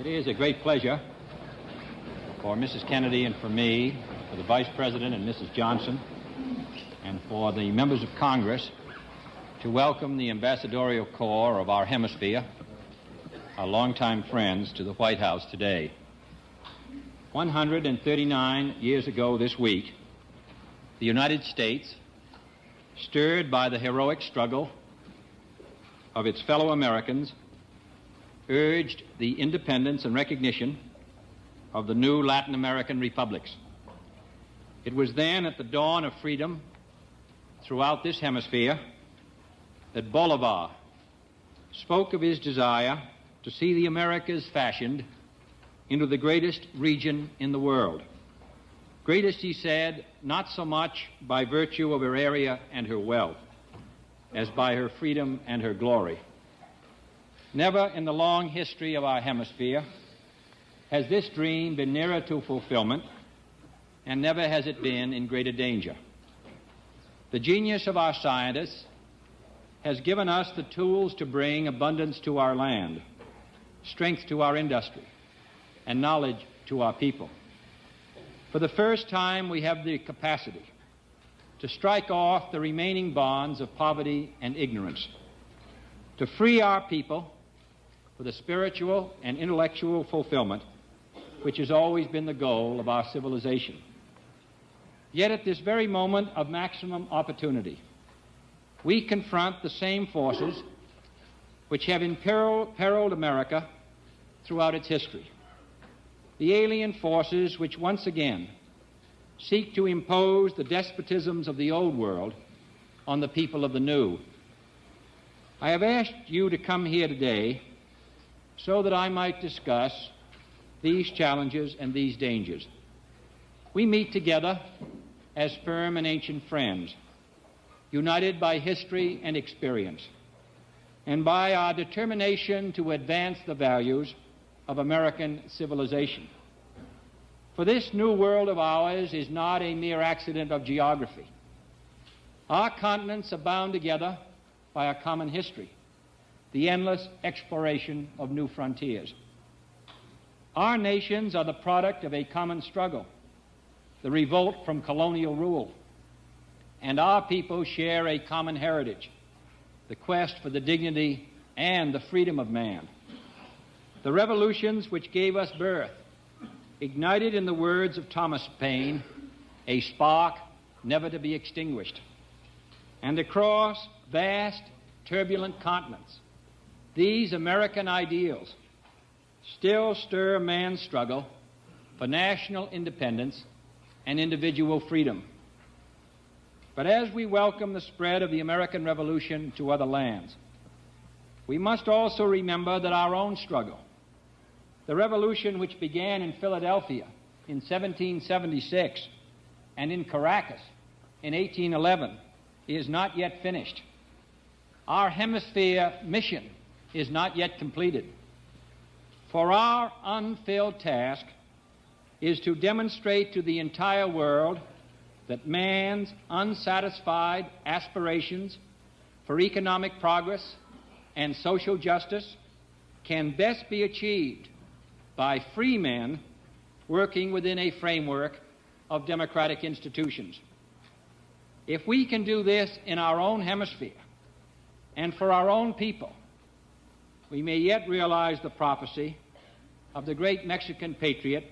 It is a great pleasure for Mrs. Kennedy and for me, for the Vice President and Mrs. Johnson, and for the members of Congress to welcome the ambassadorial corps of our hemisphere, our longtime friends, to the White House today. 139 years ago this week, the United States, stirred by the heroic struggle of its fellow Americans, urged the independence and recognition of the new Latin American republics. It was then, at the dawn of freedom throughout this hemisphere, that Bolivar spoke of his desire to see the Americas fashioned into the greatest region in the world. Greatest, he said, not so much by virtue of her area and her wealth, as by her freedom and her glory. Never in the long history of our hemisphere has this dream been nearer to fulfillment, and never has it been in greater danger. The genius of our scientists has given us the tools to bring abundance to our land, strength to our industry, and knowledge to our people. For the first time, we have the capacity to strike off the remaining bonds of poverty and ignorance, to free our people for the spiritual and intellectual fulfillment which has always been the goal of our civilization. Yet at this very moment of maximum opportunity, we confront the same forces which have imperiled America throughout its history. The alien forces which once again seek to impose the despotisms of the old world on the people of the new. I have asked you to come here today so that I might discuss these challenges and these dangers. We meet together as firm and ancient friends, united by history and experience, and by our determination to advance the values of American civilization. For this new world of ours is not a mere accident of geography. Our continents are bound together by a common history, the endless exploration of new frontiers. Our nations are the product of a common struggle, the revolt from colonial rule, and our people share a common heritage, the quest for the dignity and the freedom of man. The revolutions which gave us birth ignited, in the words of Thomas Paine, a spark never to be extinguished. And across vast, turbulent continents, these American ideals still stir man's struggle for national independence and individual freedom. But as we welcome the spread of the American Revolution to other lands, we must also remember that our own struggle, the revolution which began in Philadelphia in 1776 and in Caracas in 1811, is not yet finished. Our hemisphere mission is not yet completed. For our unfilled task is to demonstrate to the entire world that man's unsatisfied aspirations for economic progress and social justice can best be achieved by free men working within a framework of democratic institutions. If we can do this in our own hemisphere and for our own people, we may yet realize the prophecy of the great Mexican patriot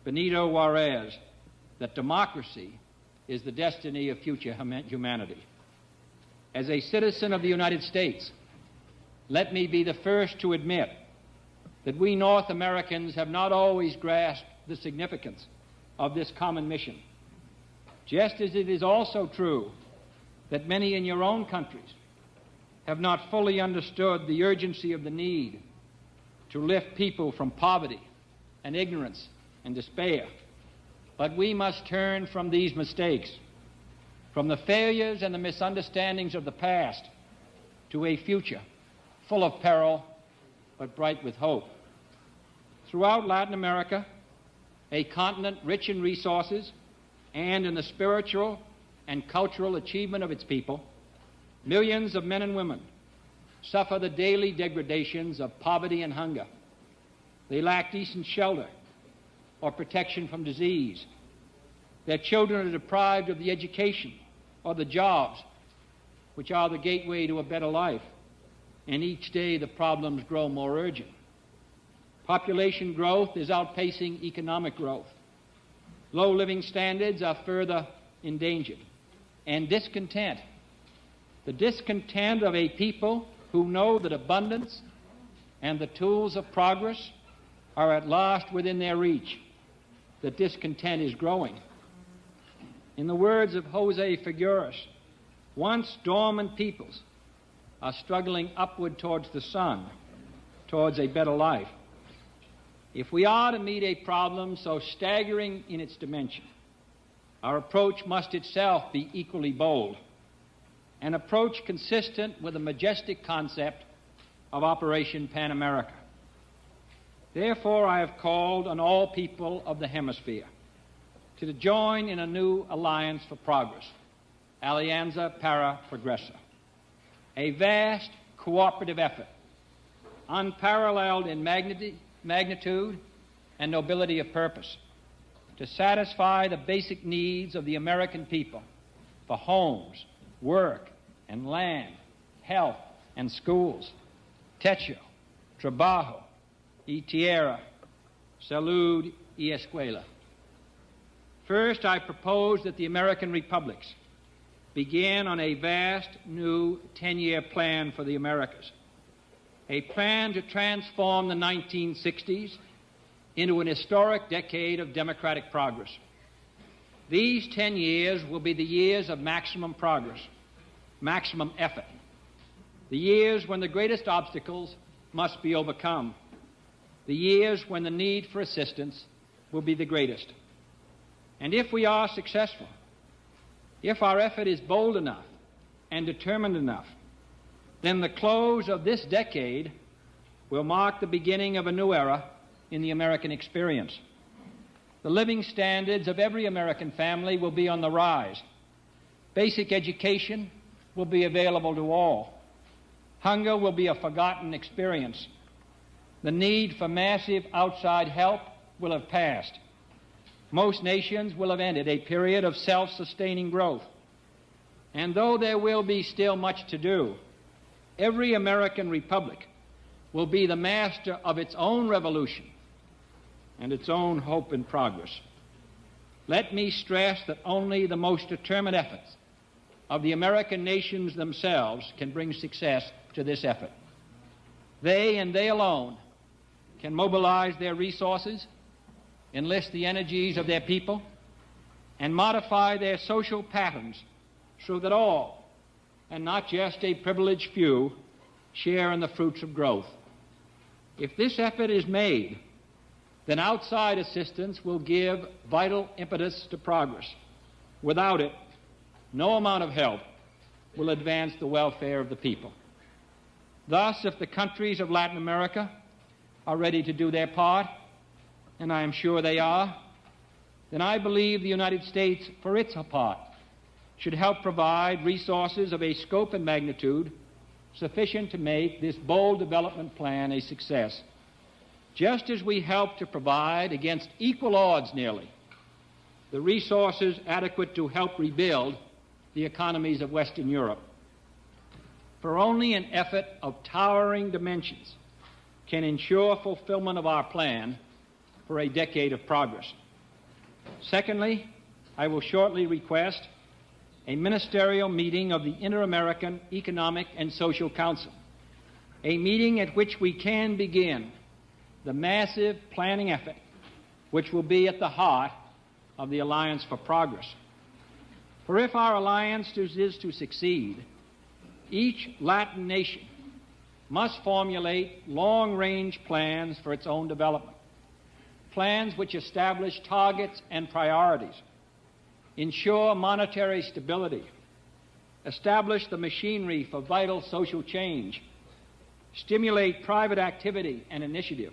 Benito Juarez that democracy is the destiny of future humanity. As a citizen of the United States, let me be the first to admit that we North Americans have not always grasped the significance of this common mission, just as it is also true that many in your own countries have not fully understood the urgency of the need to lift people from poverty and ignorance and despair. But we must turn from these mistakes, from the failures and the misunderstandings of the past, to a future full of peril but bright with hope. Throughout Latin America, a continent rich in resources and in the spiritual and cultural achievement of its people, millions of men and women suffer the daily degradations of poverty and hunger. They lack decent shelter or protection from disease. Their children are deprived of the education or the jobs, which are the gateway to a better life. And each day the problems grow more urgent. Population growth is outpacing economic growth. Low living standards are further endangered. And discontent, the discontent of a people who know that abundance and the tools of progress are at last within their reach, the discontent is growing. In the words of Jose Figueres, once dormant peoples are struggling upward towards the sun, towards a better life. If we are to meet a problem so staggering in its dimension, our approach must itself be equally bold, an approach consistent with the majestic concept of Operation Pan America. Therefore, I have called on all people of the hemisphere to join in a new alliance for progress, Alianza para Progreso, a vast cooperative effort, unparalleled in magnitude and nobility of purpose, to satisfy the basic needs of the American people for homes, work, and land, health, and schools, techo, trabajo, y tierra, salud y escuela. First, I propose that the American republics begin on a vast new 10-year plan for the Americas, a plan to transform the 1960s into an historic decade of democratic progress. These 10 years will be the years of maximum progress, maximum effort, the years when the greatest obstacles must be overcome, the years when the need for assistance will be the greatest. And if we are successful, if our effort is bold enough and determined enough, then the close of this decade will mark the beginning of a new era in the American experience. The living standards of every American family will be on the rise. Basic education will be available to all. Hunger will be a forgotten experience. The need for massive outside help will have passed. Most nations will have entered a period of self-sustaining growth. And though there will be still much to do, every American republic will be the master of its own revolution and its own hope and progress. Let me stress that only the most determined efforts of the American nations themselves can bring success to this effort. They and they alone can mobilize their resources, enlist the energies of their people, and modify their social patterns so that all, and not just a privileged few, share in the fruits of growth. If this effort is made, then outside assistance will give vital impetus to progress. Without it, no amount of help will advance the welfare of the people. Thus, if the countries of Latin America are ready to do their part, and I am sure they are, then I believe the United States, for its part, should help provide resources of a scope and magnitude sufficient to make this bold development plan a success, just as we help to provide, against equal odds nearly, the resources adequate to help rebuild the economies of Western Europe. For only an effort of towering dimensions can ensure fulfillment of our plan for a decade of progress. Secondly, I will shortly request a ministerial meeting of the Inter-American Economic and Social Council, a meeting at which we can begin the massive planning effort which will be at the heart of the Alliance for Progress. For if our alliance is to succeed, each Latin nation must formulate long-range plans for its own development, plans which establish targets and priorities, ensure monetary stability, establish the machinery for vital social change, stimulate private activity and initiative,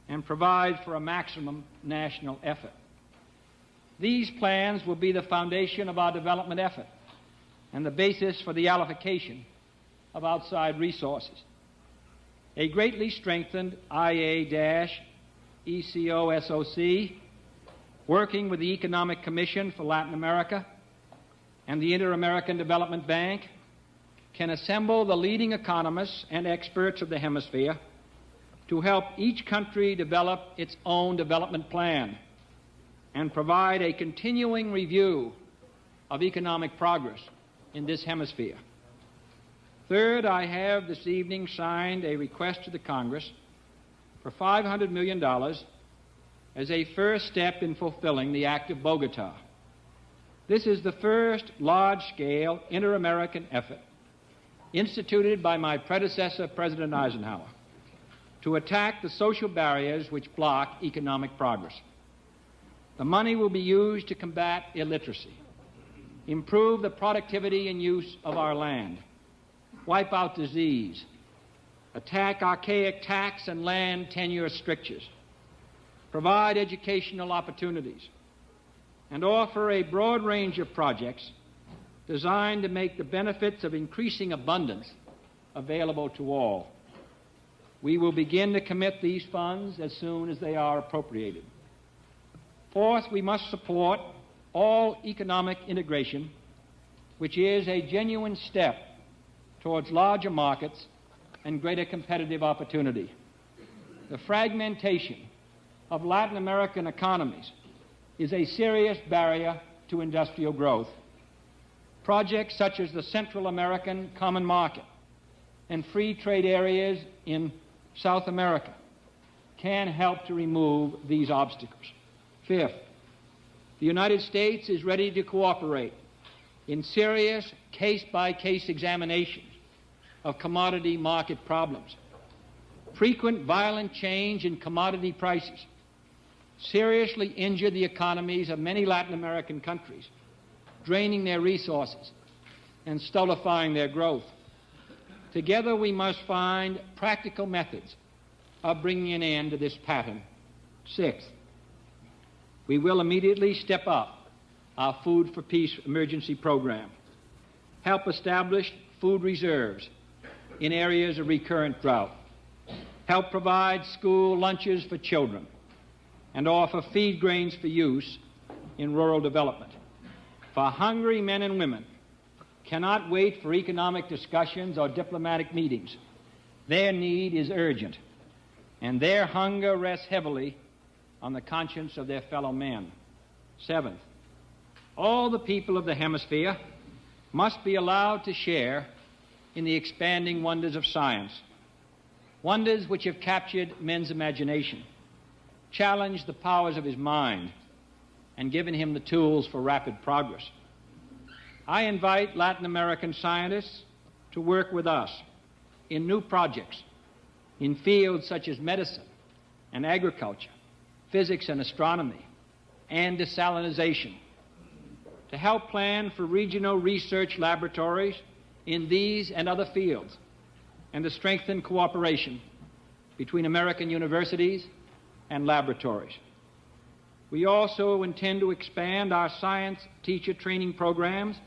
and provide for a maximum national effort. These plans will be the foundation of our development effort and the basis for the allocation of outside resources. a greatly strengthened IA-ECOSOC, working with the Economic Commission for Latin America and the Inter-American Development Bank, can assemble the leading economists and experts of the hemisphere to help each country develop its own development plan and provide a continuing review of economic progress in this hemisphere. Third, I have this evening signed a request to the Congress for $500 million as a first step in fulfilling the Act of Bogota. This is the first large-scale inter-American effort instituted by my predecessor, President Eisenhower, to attack the social barriers which block economic progress. The money will be used to combat illiteracy, improve the productivity and use of our land, wipe out disease, attack archaic tax and land tenure strictures, provide educational opportunities, and offer a broad range of projects designed to make the benefits of increasing abundance available to all. We will begin to commit these funds as soon as they are appropriated. Fourth, we must support all economic integration, which is a genuine step towards larger markets and greater competitive opportunity. The fragmentation of Latin American economies is a serious barrier to industrial growth. Projects such as the Central American Common Market and free trade areas in South America can help to remove these obstacles. Fifth, the United States is ready to cooperate in serious case-by-case examinations of commodity market problems. Frequent violent change in commodity prices seriously injure the economies of many Latin American countries, draining their resources and stultifying their growth. Together we must find practical methods of bringing an end to this pattern. Sixth, we will immediately step up our Food for Peace emergency program, help establish food reserves in areas of recurrent drought, help provide school lunches for children, and offer feed grains for use in rural development. For hungry men and women cannot wait for economic discussions or diplomatic meetings. Their need is urgent, and their hunger rests heavily on the conscience of their fellow men. Seventh, all the people of the hemisphere must be allowed to share in the expanding wonders of science, wonders which have captured men's imagination, challenged the powers of his mind, and given him the tools for rapid progress. I invite Latin American scientists to work with us in new projects in fields such as medicine and agriculture, physics and astronomy, and desalinization, to help plan for regional research laboratories in these and other fields, and to strengthen cooperation between American universities and laboratories. We also intend to expand our science teacher training programs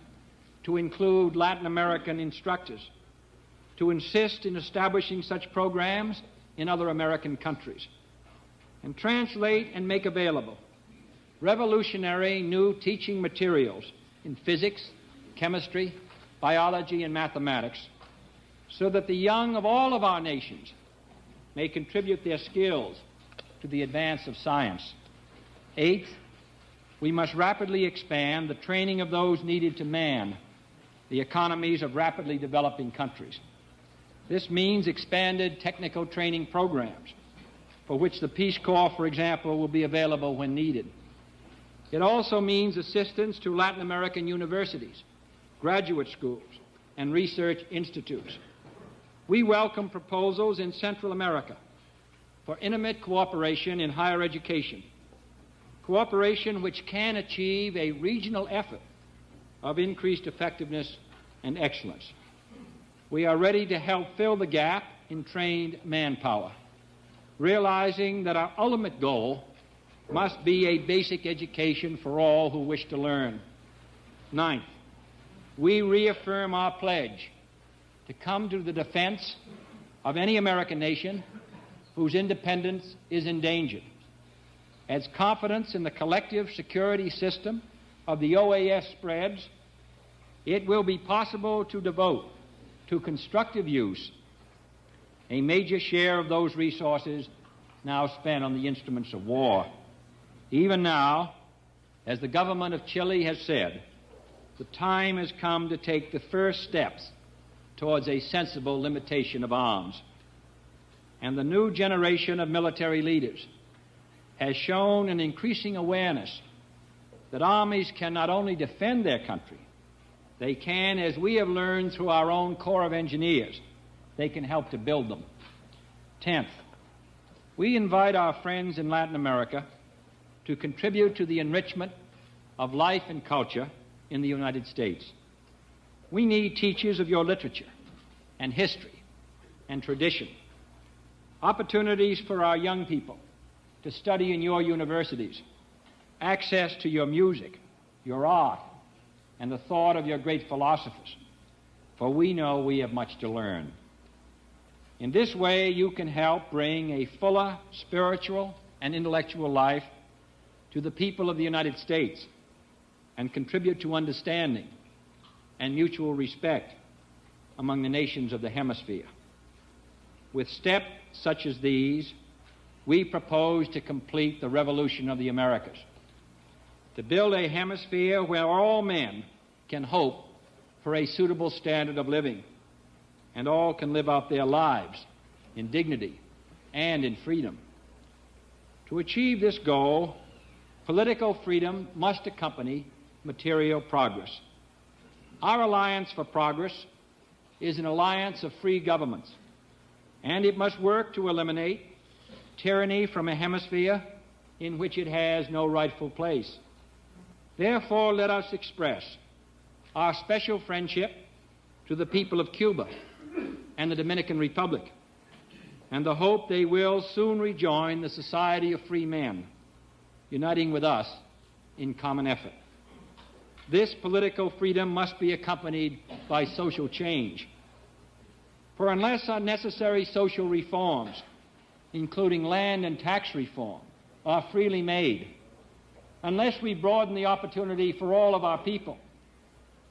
to include Latin American instructors, to insist in establishing such programs in other American countries, and translate and make available revolutionary new teaching materials in physics, chemistry, biology, and mathematics, so that the young of all of our nations may contribute their skills to the advance of science. Eighth, we must rapidly expand the training of those needed to man the economies of rapidly developing countries. This means expanded technical training programs, for which the Peace Corps, for example, will be available when needed. It also means assistance to Latin American universities, graduate schools, and research institutes. We welcome proposals in Central America for intimate cooperation in higher education, cooperation which can achieve a regional effort of increased effectiveness and excellence. We are ready to help fill the gap in trained manpower, realizing that our ultimate goal must be a basic education for all who wish to learn. Ninth, we reaffirm our pledge to come to the defense of any American nation whose independence is endangered. As confidence in the collective security system of the OAS spreads, it will be possible to devote to constructive use a major share of those resources now spent on the instruments of war. Even now, as the government of Chile has said, the time has come to take the first steps towards a sensible limitation of arms. And the new generation of military leaders has shown an increasing awareness that armies can not only defend their country, they can, as we have learned through our own Corps of Engineers, they can help to build them. 10th, we invite our friends in Latin America to contribute to the enrichment of life and culture in the United States. We need teachers of your literature and history and tradition, opportunities for our young people to study in your universities, access to your music, your art, and the thought of your great philosophers, for we know we have much to learn. In this way, you can help bring a fuller spiritual and intellectual life to the people of the United States and contribute to understanding and mutual respect among the nations of the hemisphere. With steps such as these, we propose to complete the revolution of the Americas, to build a hemisphere where all men can hope for a suitable standard of living, and all can live out their lives in dignity and in freedom. To achieve this goal, political freedom must accompany material progress. Our Alliance for Progress is an alliance of free governments, and it must work to eliminate tyranny from a hemisphere in which it has no rightful place. Therefore, let us express our special friendship to the people of Cuba and the Dominican Republic, and the hope they will soon rejoin the society of free men, uniting with us in common effort. This political freedom must be accompanied by social change. For unless unnecessary social reforms, including land and tax reform, are freely made, unless we broaden the opportunity for all of our people,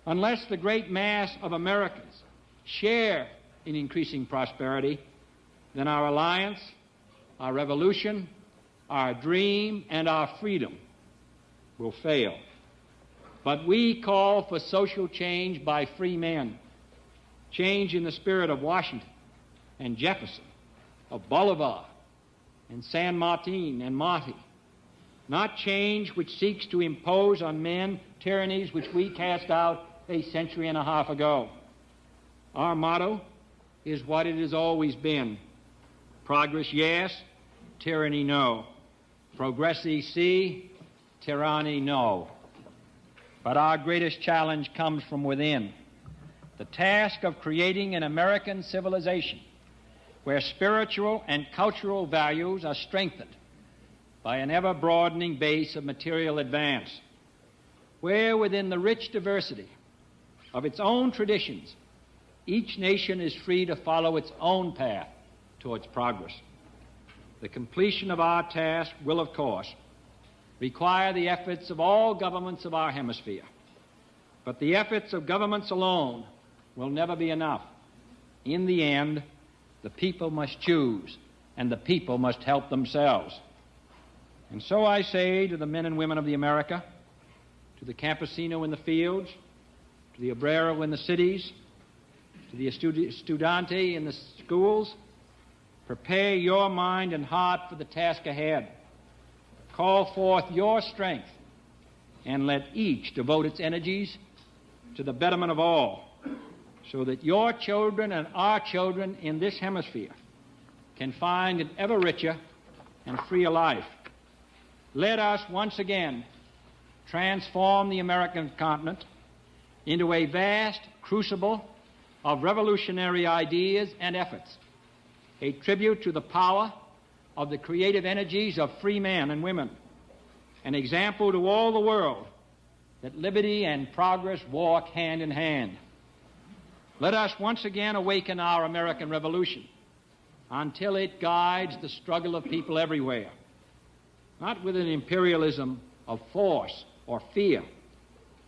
unless the great mass of Americans share in increasing prosperity, then our alliance, our revolution, our dream, and our freedom will fail. But we call for social change by free men, change in the spirit of Washington and Jefferson, of Bolivar and San Martin and Marty, not change which seeks to impose on men tyrannies which we cast out a century and a half ago. Our motto is what it has always been: progress, yes; tyranny, no. Progressi, si; tyranny, no. But our greatest challenge comes from within: the task of creating an American civilization where spiritual and cultural values are strengthened by an ever-broadening base of material advance, where within the rich diversity of its own traditions, each nation is free to follow its own path towards progress. The completion of our task will, of course, require the efforts of all governments of our hemisphere. But the efforts of governments alone will never be enough. In the end, the people must choose, and the people must help themselves. And so I say to the men and women of the America, to the campesino in the fields, to the obrero in the cities, to the estudiante in the schools, prepare your mind and heart for the task ahead. Call forth your strength, and let each devote its energies to the betterment of all, so that your children and our children in this hemisphere can find an ever richer and freer life. Let us once again transform the American continent into a vast crucible of revolutionary ideas and efforts, a tribute to the power of the creative energies of free men and women, an example to all the world that liberty and progress walk hand in hand. Let us once again awaken our American Revolution until it guides the struggle of people everywhere, not with an imperialism of force or fear,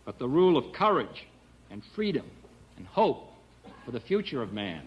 but the rule of courage and freedom and hope for the future of man.